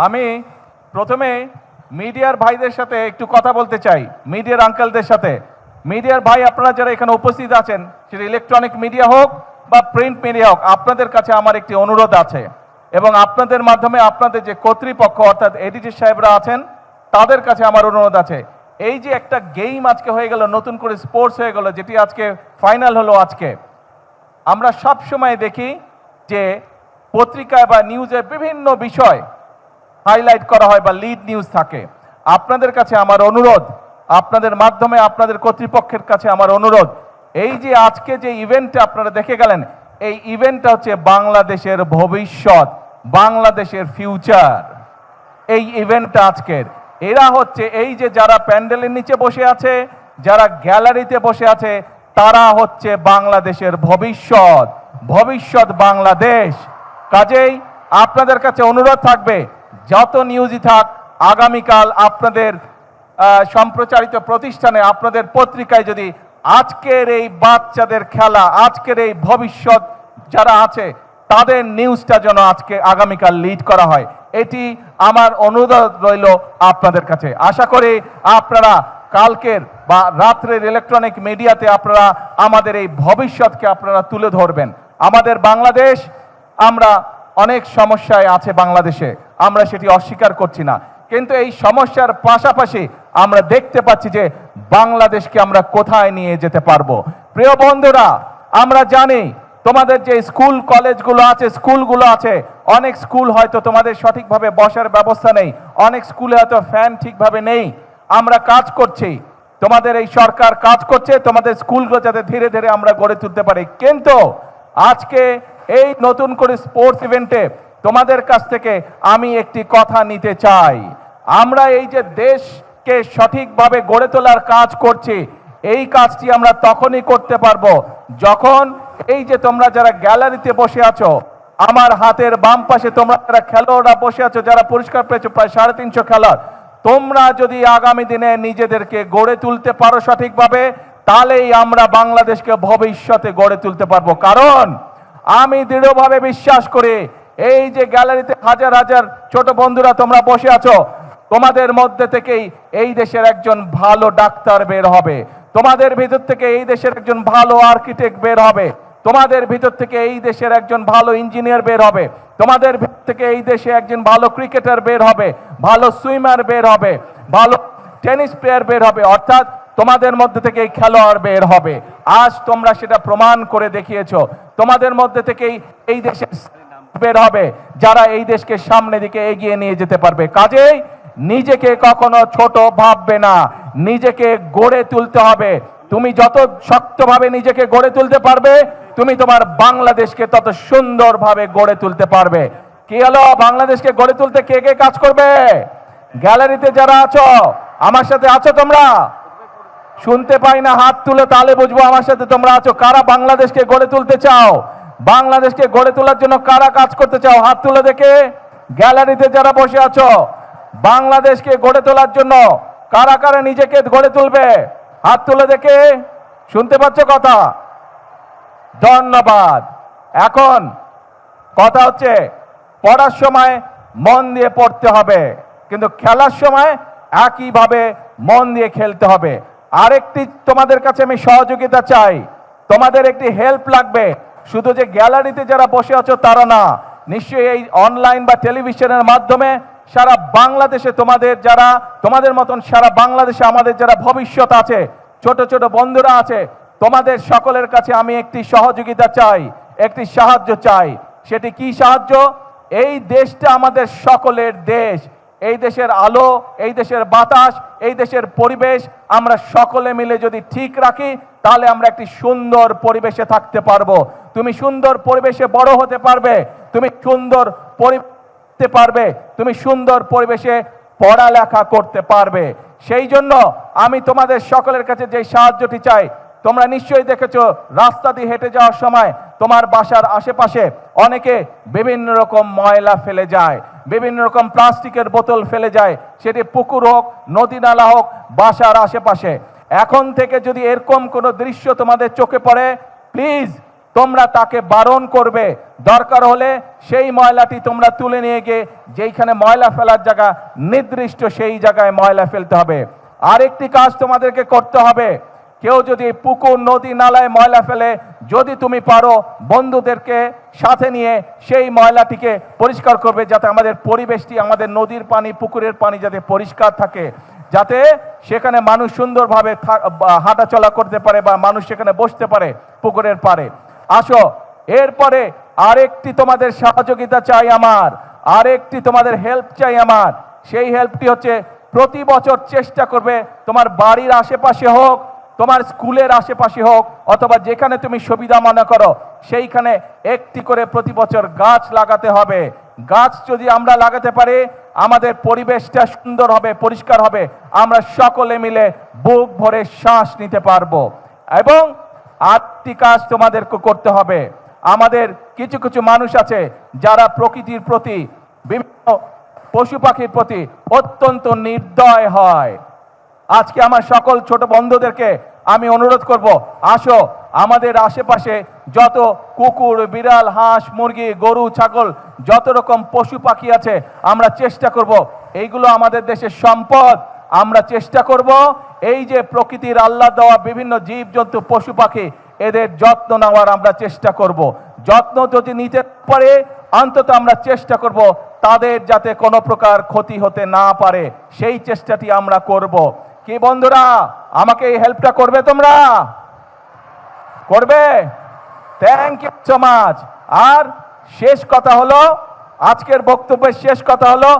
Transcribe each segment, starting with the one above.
আমি প্রথমে মিডিয়ার ভাইদের সাথে একটু কথা বলতে চাই, মিডিয়ার আঙ্কেলদের সাথে। মিডিয়ার ভাই আপনারা যারা এখানে উপস্থিত আছেন, সেটা ইলেকট্রনিক মিডিয়া হোক বা প্রিন্ট মিডিয়া হোক, আপনাদের কাছে আমার একটি অনুরোধ আছে এবং আপনাদের মাধ্যমে আপনাদের যে কর্তৃপক্ষ অর্থাৎ এডিটর সাহেবরা আছেন তাদের কাছে আমার অনুরোধ আছে। এই যে একটা গেম আজকে হয়ে গেল, নতুন করে স্পোর্টস হয়ে গেল, যেটি আজকে ফাইনাল হলো, আজকে আমরা সব সময় দেখি যে পত্রিকায় বা নিউজে বিভিন্ন বিষয় হাইলাইট করা হয় বা লিড নিউজ থাকে। আপনাদের কাছে আমার অনুরোধ, আপনাদের মাধ্যমে আপনাদের কর্তৃপক্ষের কাছে আমার অনুরোধ, এই যে আজকে যে ইভেন্টটা আপনারা দেখে গেলেন, এই ইভেন্টটা হচ্ছে বাংলাদেশের ভবিষ্যৎ, বাংলাদেশের ফিউচার। এই ইভেন্টটা আজকের, এরা হচ্ছে এই যে যারা প্যান্ডেলের নিচে বসে আছে, যারা গ্যালারিতে বসে আছে, তারা হচ্ছে বাংলাদেশের ভবিষ্যৎ, ভবিষ্যৎ বাংলাদেশ। কাজেই আপনাদের কাছে অনুরোধ থাকবে, যত নিউজই থাক, আগামীকাল আপনাদের সম্প্রচারিত প্রতিষ্ঠানে, আপনাদের পত্রিকায় যদি আজকের এই বাচ্চাদের খেলা, আজকের এই ভবিষ্যৎ যারা আছে তাদের নিউজটা যেন আজকে আগামীকাল লিড করা হয়, এটি আমার অনুরোধ রইল আপনাদের কাছে। আশা করি আপনারা কালকের বা রাত্রের ইলেকট্রনিক মিডিয়াতে আপনারা আমাদের এই ভবিষ্যৎকে আপনারা তুলে ধরবেন। আমাদের বাংলাদেশ, আমরা অনেক সমস্যায় আছে বাংলাদেশে, আমরা সেটি অস্বীকার করছি না, কিন্তু এই সমস্যার পাশাপাশি আমরা দেখতে পাচ্ছি যে বাংলাদেশকে আমরা কোথায় নিয়ে যেতে পারবো। প্রিয় বন্ধুরা, আমরা জানি তোমাদের যে স্কুল কলেজগুলো আছে, স্কুলগুলো আছে, অনেক স্কুল হয়তো তোমাদের সঠিকভাবে বসার ব্যবস্থা নেই, অনেক স্কুলে হয়তো ফ্যান ঠিকভাবে নেই। আমরা কাজ করছি, তোমাদের এই সরকার কাজ করছে তোমাদের স্কুলগুলো যাতে ধীরে ধীরে আমরা গড়ে তুলতে পারি। কিন্তু আজকে এই নতুন করে স্পোর্টস ইভেন্টে তোমাদের কাছ থেকে আমি একটি কথা নিতে চাই। আমরা এই যে দেশকে সঠিকভাবে গড়ে তোলার কাজ করছি, এই কাজটি আমরা তখনই করতে পারবো যখন এই যে তোমরা যারা গ্যালারিতে বসে আছো, আমার হাতের বাম পাশে তোমরা যারা খেলোয়াড়রা বসে আছো, যারা পুরস্কার পেয়েছো প্রায় 350 খেলোয়াড়, তোমরা যদি আগামী দিনে নিজেদেরকে গড়ে তুলতে পারো সঠিকভাবে, তাহলেই আমরা বাংলাদেশকে ভবিষ্যতে গড়ে তুলতে পারবো। কারণ আমি দৃঢ়ভাবে বিশ্বাস করি, এই যে গ্যালারিতে হাজার হাজার ছোট বন্ধুরা তোমরা বসে আছো, তোমাদের মধ্যে থেকেই এই দেশের একজন ভালো ডাক্তার বের হবে, তোমাদের ভিতর থেকে এই দেশের একজন ভালো আর্কিটেক্ট বের হবে, তোমাদের ভিতর থেকে এই দেশের একজন ভালো ইঞ্জিনিয়ার বের হবে, তোমাদের ভিতর থেকে এই দেশে একজন ভালো ক্রিকেটার বের হবে, ভালো সুইমার বের হবে, ভালো টেনিস প্লেয়ার বের হবে, অর্থাৎ তোমাদের মধ্যে থেকে এই খেলোয়াড় বের হবে। আজ তোমরা সেটা প্রমাণ করে দেখিয়েছো, তোমাদের মধ্যে থেকেই এই দেশের বের হবে যারা এই দেশকে সামনের দিকে এগিয়ে নিয়ে যেতে পারবে। কাজেই নিজেকে কখনো ছোট ভাববে না, নিজেকে গড়ে তুলতে হবে। তুমি যত শক্তভাবে নিজেকে গড়ে তুলতে পারবে, তুমি তোমার বাংলাদেশকে তত সুন্দরভাবে গড়ে তুলতে পারবে। কি হলো, বাংলাদেশকে গড়ে তুলতে কে কে কাজ করবে? গ্যালারিতে যারা আছো, আমার সাথে আছো তোমরা? শুনতে পাই না, হাত তুলে তাহলে বুঝবো আমার সাথে তোমরা আছো। কারা বাংলাদেশকে গড়ে তুলতে চাও? বাংলাদেশকে গড়ে তোলার জন্য কারা কাজ করতে চাও? হাত তুলে দেখে। গ্যালারিতে যারা বসে আছো, বাংলাদেশকে গড়ে তোলার জন্য কারা কারা নিজেকে গড়ে তুলবে? হাত তুলে দেখে। শুনতে পাচ্ছ কথা? ধন্যবাদ। এখন কথা হচ্ছে, পড়ার সময় মন দিয়ে পড়তে হবে, কিন্তু খেলার সময় একইভাবে মন দিয়ে খেলতে হবে। আরেকটি তোমাদের কাছে আমি সহযোগিতা চাই, তোমাদের একটি হেল্প লাগবে। শুধু যে গ্যালারিতে যারা বসে আছো তারা না, নিশ্চয়ই এই অনলাইন বা টেলিভিশনের মাধ্যমে সারা বাংলাদেশে তোমাদের মতন সারা বাংলাদেশে আমাদের যারা ভবিষ্যৎ আছে, ছোট ছোট বন্ধুরা আছে, তোমাদের সকলের কাছে আমি একটি সহযোগিতা চাই, একটি সাহায্য চাই। সেটি কি সাহায্য? এই দেশটা আমাদের সকলের দেশ, এই দেশের আলো, এই দেশের বাতাস, এই দেশের পরিবেশ আমরা সকলে মিলে যদি ঠিক রাখি, তাহলে আমরা একটি সুন্দর পরিবেশে থাকতে পারবো। তুমি সুন্দর পরিবেশে বড় হতে পারবে, তুমি সুন্দর তুমি সুন্দর পরিবেশে পড়ালেখা করতে পারবে। সেই জন্য আমি তোমাদের সকলের কাছে যে সাহায্যটি চাই, তোমরা নিশ্চয়ই দেখেছো রাস্তা দিয়ে হেঁটে যাওয়ার সময় তোমার বাসার আশেপাশে অনেকে বিভিন্ন রকম ময়লা ফেলে যায়, বিভিন্ন রকম প্লাস্টিকের বোতল ফেলে যায়, সেটি পুকুর হোক, নদী নালা হোক, বাসার আশেপাশে। এখন থেকে যদি এরকম কোনো দৃশ্য তোমাদের চোখে পড়ে, প্লিজ তোমরা তাকে বারণ করবে, দরকার হলে সেই ময়লাটি তোমরা তুলে নিয়ে গিয়ে যেইখানে ময়লা ফেলার জায়গা নির্দিষ্ট সেই জায়গায় ময়লা ফেলতে হবে। আরেকটি কাজ তোমাদেরকে করতে হবে, কেউ যদি পুকুর নদী নালায় ময়লা ফেলে, যদি তুমি পারো বন্ধুদেরকে সাথে নিয়ে সেই ময়লাটিকে পরিষ্কার করবে, যাতে আমাদের পরিবেশটি, আমাদের নদীর পানি, পুকুরের পানি যাতে পরিষ্কার থাকে, যাতে সেখানে মানুষ সুন্দরভাবে হাঁটাচলা করতে পারে বা মানুষ সেখানে বসতে পারে পুকুরের পাড়ে। আসো, এরপরে আরেকটি তোমাদের সহযোগিতা চাই আমার, আরেকটি তোমাদের হেল্প চাই আমার। সেই হেল্পটি হচ্ছে প্রতি বছর চেষ্টা করবে তোমার বাড়ির আশেপাশে হোক, তোমার স্কুলের আশেপাশে হোক, অথবা যেখানে তুমি সুবিধা মনে করো সেইখানে একটি করে প্রতি বছর গাছ লাগাতে হবে। গাছ যদি আমরা লাগাতে পারি আমাদের পরিবেশটা সুন্দর হবে, পরিষ্কার হবে, আমরা সকলে মিলে বুক ভরে শ্বাস নিতে পারবো। এবং আরেকটি কাজ তোমাদেরকে করতে হবে, আমাদের কিছু কিছু মানুষ আছে যারা প্রকৃতির প্রতি, বিভিন্ন পশু পাখির প্রতি অত্যন্ত নির্দয় হয়। আজকে আমার সকল ছোট বন্ধুদেরকে আমি অনুরোধ করব, আসো আমাদের আশেপাশে যত কুকুর, বিড়াল, হাঁস, মুরগি, গরু, ছাগল, যত রকম পশু পাখি আছে আমরা চেষ্টা করব, এইগুলো আমাদের দেশের সম্পদ, আমরা চেষ্টা করব এই যে প্রকৃতির আল্লাহ দেওয়া বিভিন্ন জীবজন্তু, পশু পাখি, এদের যত্ন নেওয়ার আমরা চেষ্টা করব। যত্ন যদি নিতে পারে অন্তত আমরা চেষ্টা করব তাদের যাতে কোনো প্রকার ক্ষতি হতে না পারে, সেই চেষ্টাটি আমরা করব। কি বন্ধুরা, আমাকে এই হেল্পটা করবে? তোমরা করবে? Thank you so much. আর শেষ কথা হলো, আজকের বক্তব্যের শেষ কথা হলো,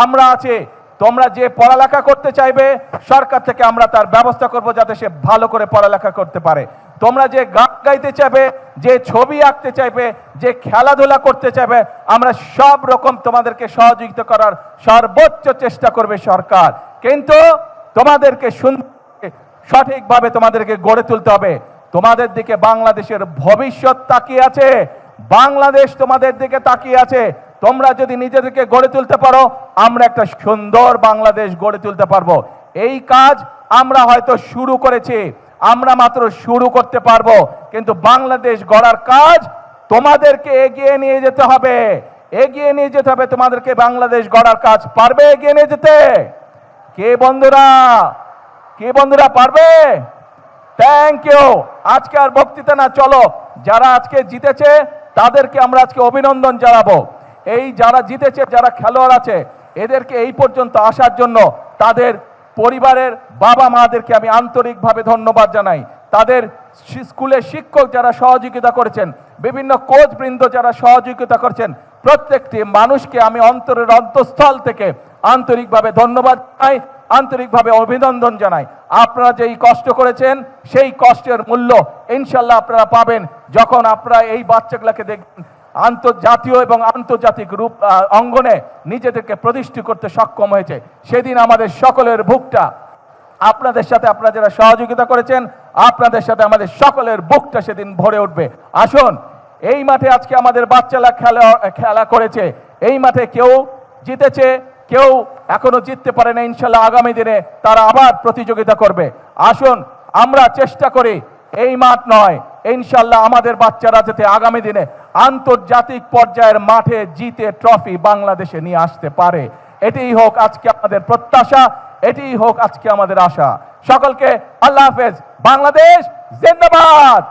আমরা আছি, তোমরা যে পড়ালেখা করতে চাইবে সরকার থেকে আমরা তার ব্যবস্থা করব যাতে সে ভালো করে পড়ালেখা করতে পারে। তোমরা যে গান গাইতে চাইবে, যে ছবি আঁকতে চাইবে, যে খেলাধুলা করতে চাইবে, আমরা সব রকম তোমাদেরকে সহযোগিতা করার সর্বোচ্চ চেষ্টা করবে সরকার। কিন্তু তোমাদেরকে সঠিকভাবে তোমাদেরকে গড়ে তুলতে হবে। তোমাদের দিকে বাংলাদেশের ভবিষ্যৎ তাকিয়ে আছে, বাংলাদেশ তোমাদের দিকে তাকিয়ে আছে। তোমরা যদি নিজেদেরকে গড়ে তুলতে পারো আমরা একটা সুন্দর বাংলাদেশ গড়ে তুলতে পারবো। এই কাজ আমরা হয়তো শুরু করেছি, আমরা মাত্র শুরু করতে পারবো, কিন্তু বাংলাদেশ গড়ার কাজ তোমাদেরকে এগিয়ে নিয়ে যেতে হবে, এগিয়ে নিয়ে যেতে হবে তোমাদেরকে। বাংলাদেশ গড়ার কাজ পারবে এগিয়ে নিয়ে যেতে? কে বন্ধুরা, কে বন্ধুরা পারবে? Thank you. আজকে আর বক্তৃতা না, চলো যারা আজকে জিতেছে তাদেরকে আমরা আজকে অভিনন্দন জানাবো। এই যারা জিতেছে, যারা খেলোয়াড় আছে, এদেরকে এই পর্যন্ত আসার জন্য তাদের পরিবারের বাবা মাদেরকে আমি আন্তরিকভাবে ধন্যবাদ জানাই। তাদের স্কুলের শিক্ষক যারা সহযোগিতা করেছেন, বিভিন্ন কোচ বৃন্দ যারা সহযোগিতা করছেন, প্রত্যেকটি মানুষকে আমি অন্তরের অন্তঃস্থল থেকে আন্তরিকভাবে ধন্যবাদ জানাই, আন্তরিকভাবে অভিনন্দন জানাই। আপনারা যেই কষ্ট করেছেন সেই কষ্টের মূল্য ইনশাল্লাহ আপনারা পাবেন যখন আপনারা এই বাচ্চাগুলোকে দেখবেন আন্তর্জাতীয় এবং আন্তর্জাতিক রূপ অঙ্গনে নিজেদেরকে প্রতিষ্ঠিত করতে সক্ষম হয়েছে। সেদিন আমাদের সকলের বুকটা আপনাদের সাথে, আপনারা যারা সহযোগিতা করেছেন আপনাদের সাথে আমাদের সকলের বুকটা সেদিন ভরে উঠবে। আসুন, এই মাঠে আজকে আমাদের বাচ্চারা খেলা করেছে, এই মাঠে কেউ জিতেছে, কেউ এখনো জিততে পারে না। ইনশাল্লাহ আগামী দিনে তারা আবার প্রতিযোগিতা করবে। আসুন আমরা চেষ্টা করি, এই মাঠ নয়, ইনশাল্লাহ আমাদের বাচ্চারা যাতে আগামী দিনে আন্তর্জাতিক পর্যায়ের মাঠে জিতে ট্রফি বাংলাদেশে নিয়ে আসতে পারে। এটাই হোক আজকে আমাদের প্রত্যাশা, এটাই হোক আজকে আমাদের আশা। সকলকে আল্লাহ হাফেজ। বাংলাদেশ জিন্দাবাদ।